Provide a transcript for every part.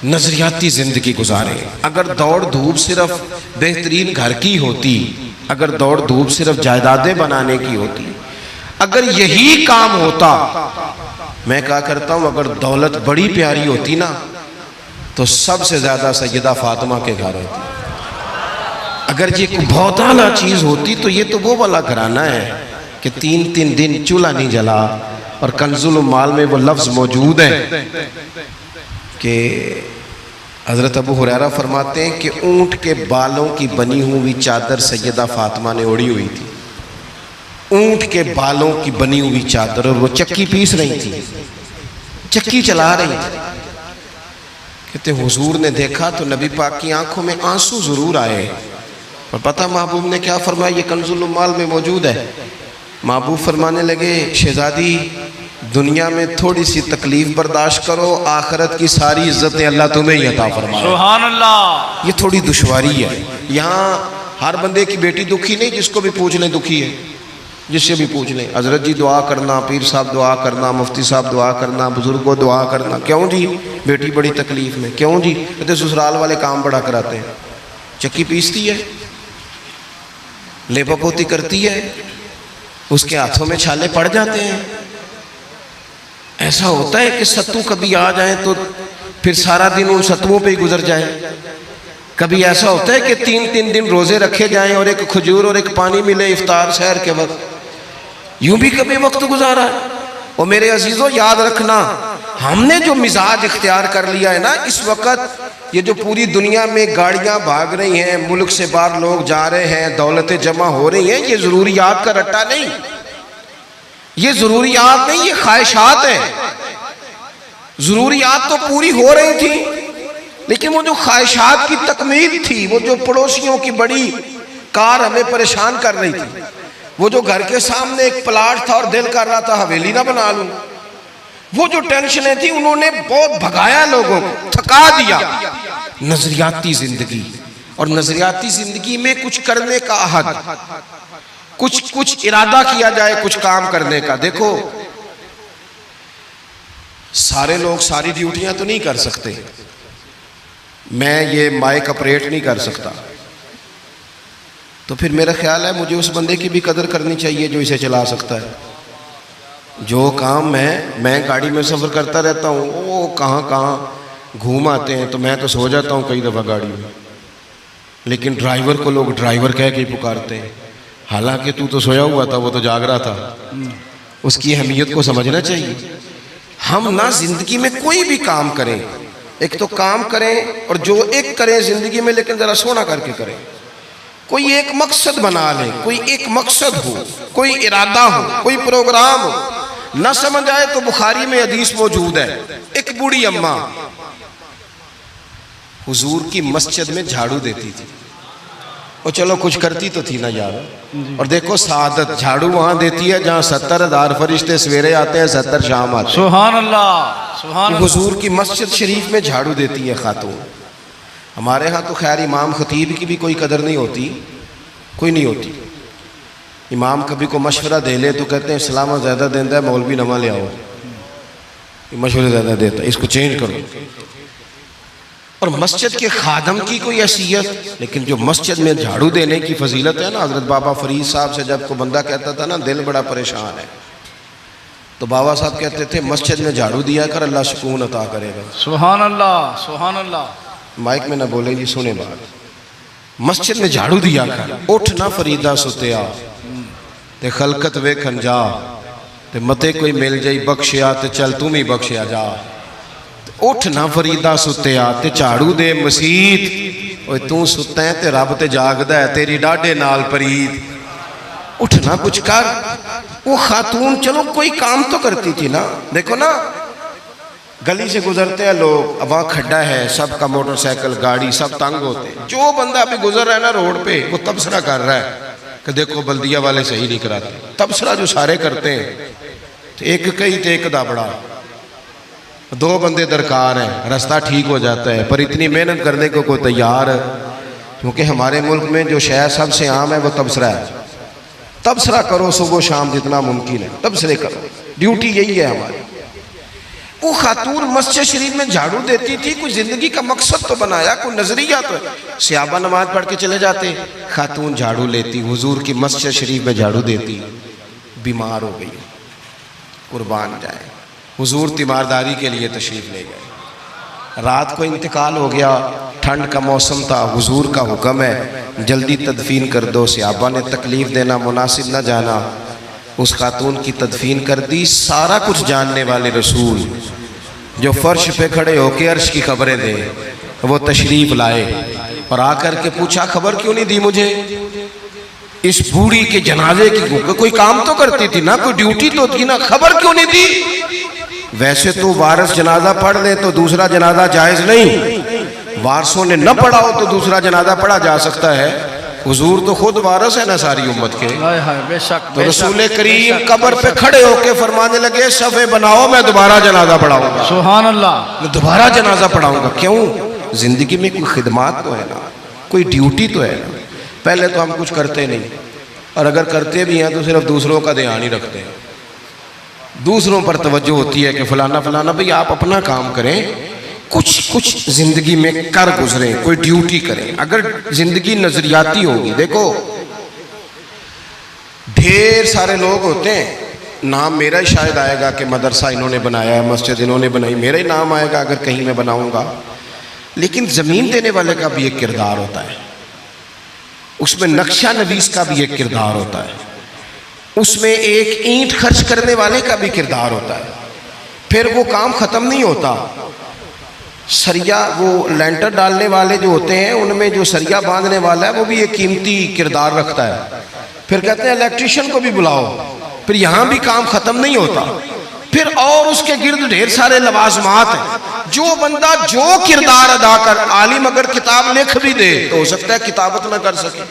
नजरियाती जिंदगी गुजारे। अगर दौड़ धूप सिर्फ बेहतरीन घर की होती, अगर दौड़ धूप सिर्फ जायदादें बनाने की होती, अगर यही काम होता, मैं क्या करता हूं, अगर दौलत बड़ी प्यारी होती ना तो सबसे ज्यादा सैयदा फातिमा के घर होती। अगर ये बहुत आला चीज होती तो ये तो वो वाला घराना है कि 3-3 दिन चूल्हा नहीं जला। और कंजुल माल में वो लफ्ज मौजूद है कि हजरत अबू हुरैरा फरमाते हैं कि ऊंट के बालों की बनी हुई चादर सैयदा फातिमा ने ओढ़ी हुई थी। ऊंट के बालों की बनी हुई चादर, और वो चक्की पीस रही थी, चक्की चला रही थी। कहते हुजूर ने देखा तो नबी पाक की आंखों में आंसू जरूर आए। और पता महबूब ने क्या फरमाया, ये कंजुल उम्माल में मौजूद है। महबूब फरमाने लगे, शहजादी दुनिया में थोड़ी सी तकलीफ बर्दाश्त करो, आखिरत की सारी इज्जतें अल्लाह तुम्हें ही अता फरमाए। सुभान अल्लाह। ये थोड़ी दुश्वारी है। यहाँ हर बंदे की बेटी दुखी नहीं, जिसको भी पूछ लें दुखी है, जिससे भी पूछ लें। हजरत जी दुआ करना, पीर साहब दुआ करना, मुफ्ती साहब दुआ करना, बुजुर्गों दुआ करना। क्यों जी? बेटी बड़ी तकलीफ में। क्यों जी? कहते ससुराल वाले काम बड़ा कराते हैं, चक्की पीसती है, लेपा पोती करती है, उसके हाथों में छाले पड़ जाते हैं। ऐसा होता है कि सत्तू कभी आ जाए तो फिर सारा दिन उन सत्तुओं पे ही गुजर जाए। कभी ऐसा होता है कि 3-3 दिन रोजे रखे जाएं और एक खजूर और एक पानी मिले इफ्तार शहर के वक्त। यूं भी कभी वक्त गुजारा है। और मेरे अजीजों याद रखना, हमने जो मिजाज इख्तियार कर लिया है ना इस वक्त, ये जो पूरी दुनिया में गाड़ियां भाग रही हैं, मुल्क से बाहर लोग जा रहे हैं, दौलतें जमा हो रही हैं, ये जरूरियात का रट्टा नहीं, ये जरूरियात नहीं, ये ख्वाहिशात है। जरूरियात तो पूरी हो रही थी, लेकिन वो जो ख्वाहिशात की तकमील थी, वो जो पड़ोसियों की बड़ी कार हमें परेशान कर रही थी, वो जो घर के सामने एक प्लाट था और दिल कर रहा था हवेली ना बना लूं, वो जो टेंशनें थी, उन्होंने बहुत भगाया लोगों को, थका दिया। नजरियाती जिंदगी, और नजरियाती जिंदगी में कुछ करने का अहद, कुछ इरादा किया जाए कुछ काम करने का। देखो सारे लोग सारी ड्यूटियां तो नहीं कर सकते, मैं ये माइक ऑपरेट नहीं कर सकता, तो फिर मेरा ख्याल है मुझे उस बंदे की भी कदर करनी चाहिए जो इसे चला सकता है। जो काम मैं गाड़ी में सफ़र करता रहता हूँ, वो कहाँ घूम आते हैं, तो मैं तो सो जाता हूँ कई दफ़ा गाड़ी में, लेकिन ड्राइवर को लोग ड्राइवर कह के पुकारते हैं, हालांकि तू तो सोया हुआ था, वो तो जाग रहा था। उसकी अहमियत को समझना चाहिए। हम ना जिंदगी में कोई भी काम करें, एक तो काम करें, और जो एक करें जिंदगी में, लेकिन ज़रा सोना करके करें। कोई एक मकसद बना ले, कोई एक मकसद हो, कोई इरादा हो, कोई प्रोग्राम हो। न समझ आए तो बुखारी में हदीस मौजूद है, एक बूढ़ी अम्मा हुजूर की मस्जिद में झाड़ू देती थी। और चलो कुछ करती तो थी ना यार। और देखो सादत, झाड़ू वहां देती है जहां 70,000 फरिश्ते सवेरे आते हैं, 70 शाम आते हैं। सुभान अल्लाह, सुभान। हुजूर की मस्जिद शरीफ में झाड़ू देती है खातून। हमारे यहाँ तो खैर इमाम खतीब की भी कोई कदर नहीं होती, कोई नहीं होती। इमाम कभी को मशवरा दे ले तो कहते हैं सलामा ज़्यादा देता है, मौलवी नवा ले आओ, मशवरे ज़्यादा देता है, इसको चेंज करो। और मस्जिद के खादम की कोई हैसियत, लेकिन जो मस्जिद में झाड़ू देने की फजीलत है ना, हज़रत बाबा फरीद साहब से जब को बंदा कहता था ना दिल बड़ा परेशान है, तो बाबा साहब कहते थे मस्जिद में झाड़ू दिया कर, अल्लाह सुकून अता करेगा। सुभान अल्लाह, सुभान अल्लाह। माइक में ना बोले जी, सुने बात। मस्जिद में झाड़ू दिया कर, उठ ना फरीदा सुतिया ते खलकत वेखन जा, ते मते कोई मिल जाई बख्शिया ते चल तू भी बख्शिया जा। उठ ना फरीदा सुतिया ते झाड़ू दे मसीत, ओए तू सुता है ते रब ते जागदा है, तेरी डाडे नाल परीत। उठ ना कुछ कर। वो खातून चलो कोई काम तो करती थी ना। देखो ना गली से गुजरते हैं लोग, अब वहाँ खड्डा है, सबका मोटरसाइकिल गाड़ी सब तंग होते हैं। जो बंदा अभी गुजर रहा है ना रोड पे, वो तबसरा कर रहा है कि देखो बल्दिया वाले सही नहीं कराते। तबसरा जो सारे करते हैं, तो एक कई तो एक दाबड़ा, 2 बंदे दरकार हैं, रास्ता ठीक हो जाता है। पर इतनी मेहनत करने को कोई तैयार है, क्योंकि हमारे मुल्क में जो शय सबसे आम है वो तबसरा है। तबसरा करो सुबह शाम जितना मुमकिन है, तबसरे करो, ड्यूटी यही है हमारी। वो खातून मस्जिद शरीफ में झाड़ू देती थी, कोई जिंदगी का मकसद तो बनाया, कोई नजरिया तो है। सहाबा नमाज पढ़ के चले जाते, खातून झाड़ू लेती, हुजूर की मस्जिद शरीफ में झाड़ू देती, बीमार हो गई, कुर्बान जाए, हुजूर तीमारदारी के लिए तशरीफ ले गए। रात को इंतकाल हो गया, ठंड का मौसम था, हुजूर का हुक्म है जल्दी तदफीन कर दो। सहाबा ने तकलीफ देना मुनासिब न जाना, उस खातून की तदफीन कर दी। सारा कुछ जानने वाले रसूल जो फर्श पे खड़े होके अर्श की खबरें दे, वो तशरीफ लाए और आकर के पूछा खबर क्यों नहीं दी मुझे, इस बूढ़ी के जनाजे की कोई काम तो करती थी ना, कोई ड्यूटी तो थी ना, खबर क्यों नहीं दी। वैसे तो वारिस जनाजा पढ़ ले तो दूसरा जनाजा जायज नहीं, वारसों ने न पढ़ा हो तो दूसरा जनाजा पढ़ा जा सकता है। हुजूर तो खुद वारिस है ना सारी उम्मत के। बेशक, तो रसूल करीम कब्र पे खड़े होके फरमाने लगे सफ़े बनाओ, मैं दोबारा जनाजा पढ़ाऊंगा। सुभान अल्लाह। मैं दोबारा जनाजा पढ़ाऊंगा। क्यों? जिंदगी में कोई खिदमत तो है ना, कोई ड्यूटी तो है ना। पहले तो हम कुछ करते नहीं, और अगर करते भी हैं तो सिर्फ दूसरों का ध्यान ही रखते हैं। दूसरों पर तवज्जो होती है कि फलाना फलाना, भाई आप अपना काम करें, कुछ कुछ जिंदगी में कर गुजरे, कोई ड्यूटी करें। अगर जिंदगी नजरियाती होगी, देखो ढेर सारे लोग होते हैं, नाम मेरा ही शायद आएगा कि मदरसा इन्होंने बनाया है, मस्जिद इन्होंने बनाई, मेरा ही नाम आएगा अगर कहीं मैं बनाऊंगा। लेकिन जमीन देने वाले का भी एक किरदार होता है, उसमें नक्शा नवीस का भी एक किरदार होता है, उसमें एक ईंट खर्च करने वाले का भी किरदार होता है। फिर वो काम खत्म नहीं होता। सरिया, वो लेंटर डालने वाले जो होते हैं, उनमें जो सरिया बांधने वाला है वो भी एक कीमती किरदार रखता है। फिर कहते हैं इलेक्ट्रिशियन को भी बुलाओ, फिर यहाँ भी काम खत्म नहीं होता। फिर और उसके गिर्द ढेर सारे लवाजमात हैं। जो बंदा जो किरदार अदा कर, आलिम अगर किताब लिख भी दे तो हो सकता है किताबत ना कर सके,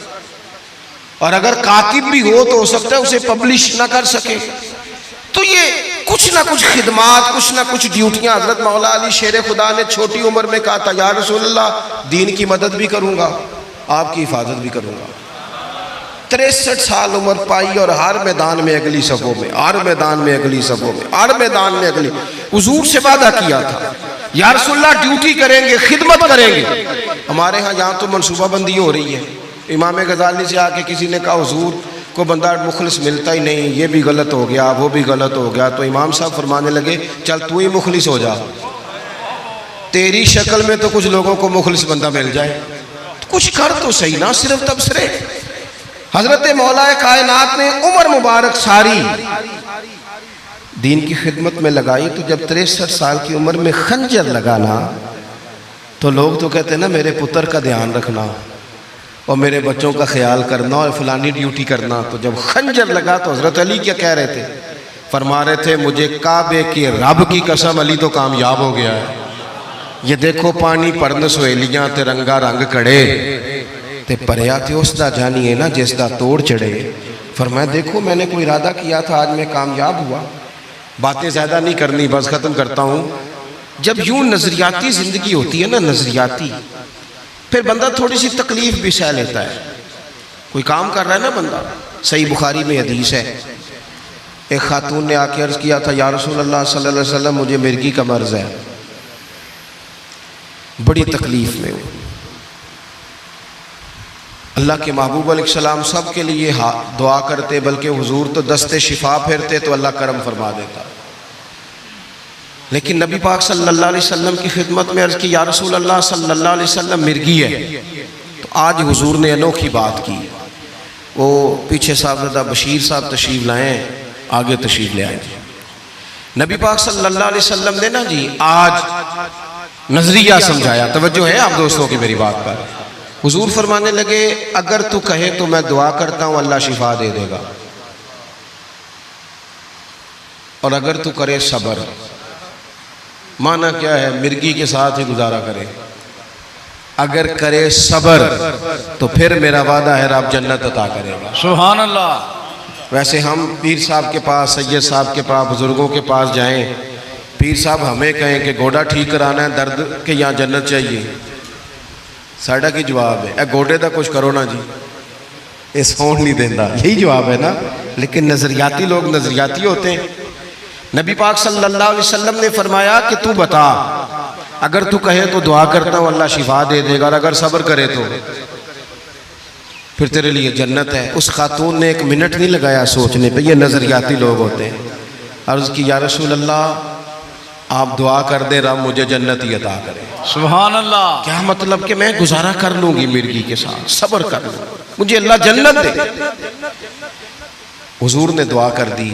और अगर कातिब भी हो तो हो सकता है उसे पब्लिश ना कर सके। तो ये कुछ ना कुछ खिदमात, कुछ ना कुछ ड्यूटियां। हजरत मौला अली शेर खुदा ने छोटी उम्र में कहा था, या रसूलल्लाह दीन की मदद भी करूंगा, आपकी हिफाजत भी करूंगा। 63 साल उम्र पाई और हर मैदान में अगली सफों में, हर मैदान में अगली सफों में, हर मैदान में अगली। हुजूर से वादा किया था, या रसूलल्लाह ड्यूटी करेंगे, खिदमत करेंगे। हमारे यहाँ यहाँ तो मनसूबाबंदी हो रही है। इमाम गजाली से आके किसी ने कहा हुजूर को बंदा मुखलिस मिलता ही नहीं, ये भी गलत हो गया, वो भी गलत हो गया। तो इमाम साहब फरमाने लगे चल तू ही मुखलिस हो जा, तेरी शक्ल में तो कुछ लोगों को मुखलिस बंदा मिल जाए, तो कुछ कर तो सही ना, सिर्फ तबसरे। हजरत मौला कायनात ने उम्र मुबारक सारी दीन की खिदमत में लगाई। तो जब 63 साल की उम्र में खंजर लगाना, तो लोग तो कहते हैं ना मेरे पुत्र का ध्यान रखना और मेरे बच्चों का ख्याल करना और फलानी ड्यूटी करना। तो जब खंजर लगा तो हजरत अली क्या कह रहे थे? फरमा रहे थे मुझे काबे के रब की कसम, अली तो कामयाब हो गया है। ये देखो पानी परन सहेलियां ते रंगा रंग कड़े ते परया ते उसदा जानिए ना जिसदा तोड़ चढ़े। फरमाया देखो मैंने कोई इरादा किया था, आज मैं कामयाब हुआ। बातें ज़्यादा नहीं करनी, बस ख़त्म करता हूँ। जब यूँ नज़रियाती ज़िंदगी होती है ना, नज़रियाती, फिर बंदा थोड़ी सी तकलीफ भी सह लेता है। कोई काम कर रहा है ना बंदा, सही बुखारी में हदीस है, एक खातून ने आके अर्ज़ किया था या रसूल अल्लाह सल्लल्लाहु अलैहि वसल्लम मुझे मिर्गी का मर्ज़ है, बड़ी तकलीफ़ में हूँ। अल्लाह के महबूब अलैहिस्सलाम सब के लिए दुआ करते, बल्कि हुजूर तो दस्ते शिफा फेरते तो अल्लाह करम फरमा देता। लेकिन नबी पाक सल्लल्लाहु अलैहि वसल्लम की खिदमत में अर्ज़ की या रसूल अल्लाह सल्लल्लाहु अलैहि वसल्लम मिर्गी है। तो आज हुजूर ने अनोखी बात की। वो पीछे साहबज़ादा बशीर साहब तशरीफ़ लाएँ, आगे तशरीफ़ ले आए। नबी पाक सल्लल्लाहु अलैहि वसल्लम ने ना जी आज नज़रिया समझाया। तवज्जो है आप दोस्तों की मेरी बात पर? हुजूर फरमाने लगे अगर तू कहे तो मैं दुआ करता हूँ अल्लाह शिफा दे देगा, और अगर तू करे सब्र। माना क्या है? मिर्गी के साथ ही गुजारा करे। अगर करे सब्र तो फिर मेरा वादा है रब जन्नत अता करेगा। सुभान अल्लाह। वैसे हम पीर साहब के पास, सैयद साहब के पास, बुजुर्गों के पास जाएं, पीर साहब हमें कहें कि गोडा ठीक कराना है, दर्द के यहाँ जन्नत चाहिए, साड़ा की जवाब है ए गोडे का कुछ करो ना जी, ये सौन नहीं देता, यही जवाब है ना। लेकिन नज़रियाती लोग नज़रियाती होते हैं। नबी पाक सल्लल्लाहु अलैहि वसल्लम ने फरमाया कि तू बता, अगर तू कहे तो दुआ करता हूँ अल्लाह शिफा दे देगा, और अगर सब्र करे तो फिर तेरे लिए जन्नत है। उस खातून ने 1 मिनट नहीं लगाया सोचने पे, ये नज़रियाती लोग होते हैं। अर्ज़ की या रसूल अल्लाह आप दुआ कर दे रब मुझे जन्नत ही अता करे। सुभान अल्लाह। क्या मतलब कि मैं गुजारा कर लूंगी मिर्गी के साथ, सब्र कर लूँ, मुझे अल्लाह जन्नत दे। हुजूर ने दुआ कर दी।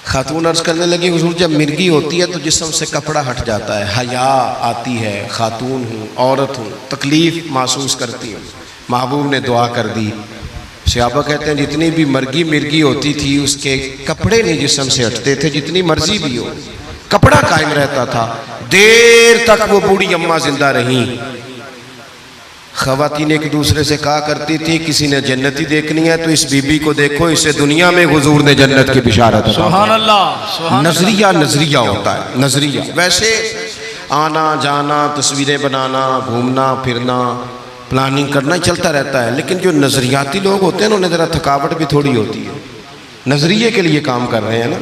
खातून अर्ज करने लगी हुजूर जब मिर्गी होती है तो जिस्म से कपड़ा हट जाता है, हया आती है, खातून हूँ, औरत हूँ, तकलीफ महसूस करती हूँ। महबूब ने दुआ कर दी। सहाबा कहते हैं जितनी भी मिर्गी होती थी उसके कपड़े नहीं जिस्म से हटते थे, जितनी मर्जी भी हो कपड़ा कायम रहता था। देर तक वो बूढ़ी अम्मा जिंदा रही। ख़वातीन एक दूसरे से कहा करती थी किसी ने जन्नती देखनी है तो इस बीबी को देखो, इससे दुनिया में हुजूर ने जन्नत की बिशारत। सुभान अल्लाह। नजरिया होता है, नजरिया। वैसे आना जाना, तस्वीरें बनाना, घूमना फिरना, प्लानिंग करना ही चलता रहता है, लेकिन जो नजरियाती लोग होते हैं उन्हें ज़रा थकावट भी थोड़ी होती है। नजरिए के लिए काम कर रहे हैं ना,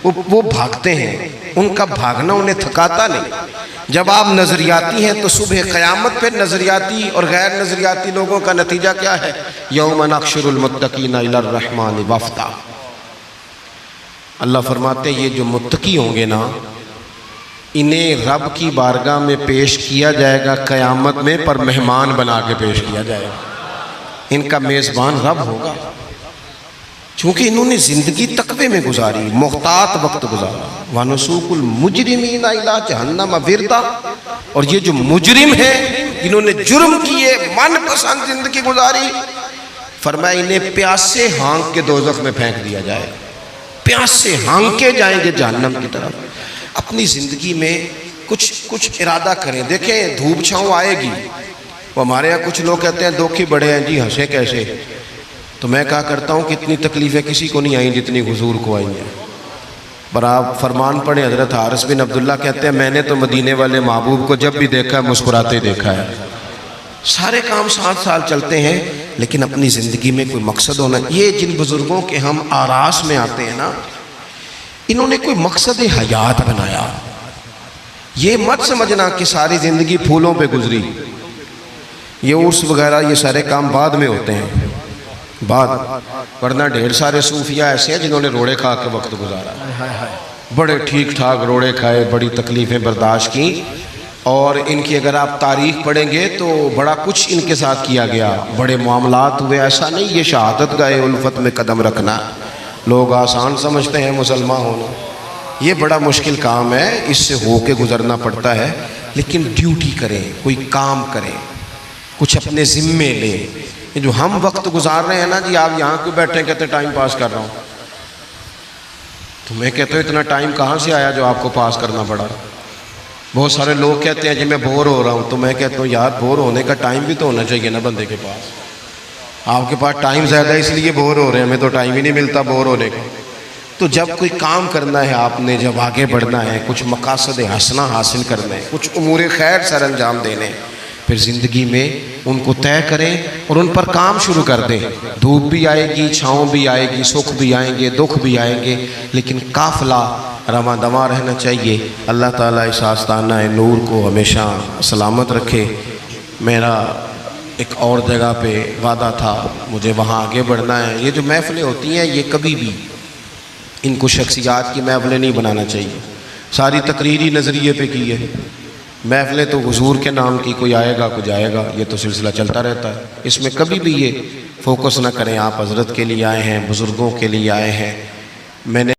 वो भागते हैं, उनका भागना उन्हें थकाता नहीं। जब आप नजरियाती हैं तो सुबह क़यामत पे नजरियाती और गैर नजरियाती लोगों का नतीजा क्या है? यौम नहशुरुल मुत्तकीना इलर रहमान वफ़दा। अल्लाह फरमाते हैं ये जो मुत्तकी होंगे ना, इन्हें रब की बारगाह में पेश किया जाएगा क़यामत में, पर मेहमान बना के पेश किया जाएगा। इनका मेज़बान रब होगा, चूँकि इन्होंने ज़िंदगी तकवे में गुजारी, मुख्तात वक्त गुजारा। वनुसूकुल मुजरिमीना इला जहन्नम विरदा। और ये जो मुजरिम है इन्होंने जुर्म किए, मनपसंद जिंदगी गुजारी, फरमाया इन्हें प्यासे हाँक के दोज़ख में फेंक दिया जाए। प्यासे हाँके जाएंगे जहन्नम की तरफ। अपनी ज़िंदगी में कुछ इरादा करें। देखें धूप छाँव आएगी। वो हमारे यहाँ कुछ लोग कहते हैं दुख ही बड़े हैं जी, हंसे कैसे। तो मैं कहा करता हूँ कि इतनी तकलीफ़ें किसी को नहीं आई जितनी हुजूर को आई हैं। पर आप फरमान पढ़े, हज़रत हारिस बिन अब्दुल्ला कहते हैं मैंने तो मदीने वाले महबूब को जब भी देखा मुस्कुराते देखा है। सारे काम 7 साल चलते हैं, लेकिन अपनी ज़िंदगी में कोई मकसद होना। ये जिन बुज़ुर्गों के हम आरास में आते हैं ना, इन्होंने कोई मकसद हयात बनाया। ये मत समझना कि सारी ज़िंदगी फूलों पे गुजरी। ये उर्स वगैरह ये सारे काम बाद में होते हैं, बाद। वरना ढेर सारे सूफिया ऐसे हैं जिन्होंने रोड़े खा के वक्त गुजारा, बड़े ठीक ठाक रोड़े खाए, बड़ी तकलीफ़ें बर्दाश्त की। और इनकी अगर आप तारीख़ पढ़ेंगे तो बड़ा कुछ इनके साथ किया गया, बड़े मामलात हुए। ऐसा नहीं ये शहादत गए उल्फत में कदम रखना लोग आसान समझते हैं मुसलमान होना, ये बड़ा मुश्किल काम है, इससे हो के गुजरना पड़ता है। लेकिन ड्यूटी करें, कोई काम करें, कुछ अपने ज़िम्मे लें। ये जो हम वक्त गुजार रहे हैं ना जी, आप यहाँ क्यों बैठे कहते टाइम पास कर रहा हूँ, तो मैं कहता हूँ इतना टाइम कहाँ से आया जो आपको पास करना पड़ा। बहुत सारे लोग कहते हैं जी मैं बोर हो रहा हूँ, तो मैं कहता हूँ यार बोर होने का टाइम भी तो होना चाहिए ना बंदे के पास। आपके पास टाइम ज़्यादा इसलिए बोर हो रहे हैं, हमें तो टाइम ही नहीं मिलता बोर होने का। तो जब कोई काम करना है आपने, जब आगे बढ़ना है, कुछ मकासद हसना हासिल करना है, कुछ उमूर खैर सर अंजाम देने, फिर ज़िंदगी में उनको तय करें और उन पर काम शुरू कर दें। धूप भी आएगी, छाँव भी आएगी, सुख भी आएंगे, दुख भी आएंगे, लेकिन काफ़िला रवां दवां रहना चाहिए। अल्लाह ताला इस आस्ताना नूर को हमेशा सलामत रखे। मेरा एक और जगह पे वादा था, मुझे वहाँ आगे बढ़ना है। ये जो महफ़िलें होती हैं ये कभी भी इनको शख्सियात की महफ़िलें नहीं बनाना चाहिए। सारी तकरीरी नज़रिए पे की है महफ़िलें, तो हुजूर के नाम की, कोई आएगा कोई जाएगा, ये तो सिलसिला चलता रहता है। इसमें कभी भी ये फोकस ना करें आप हज़रत के लिए आए हैं, बुज़ुर्गों के लिए आए हैं। मैंने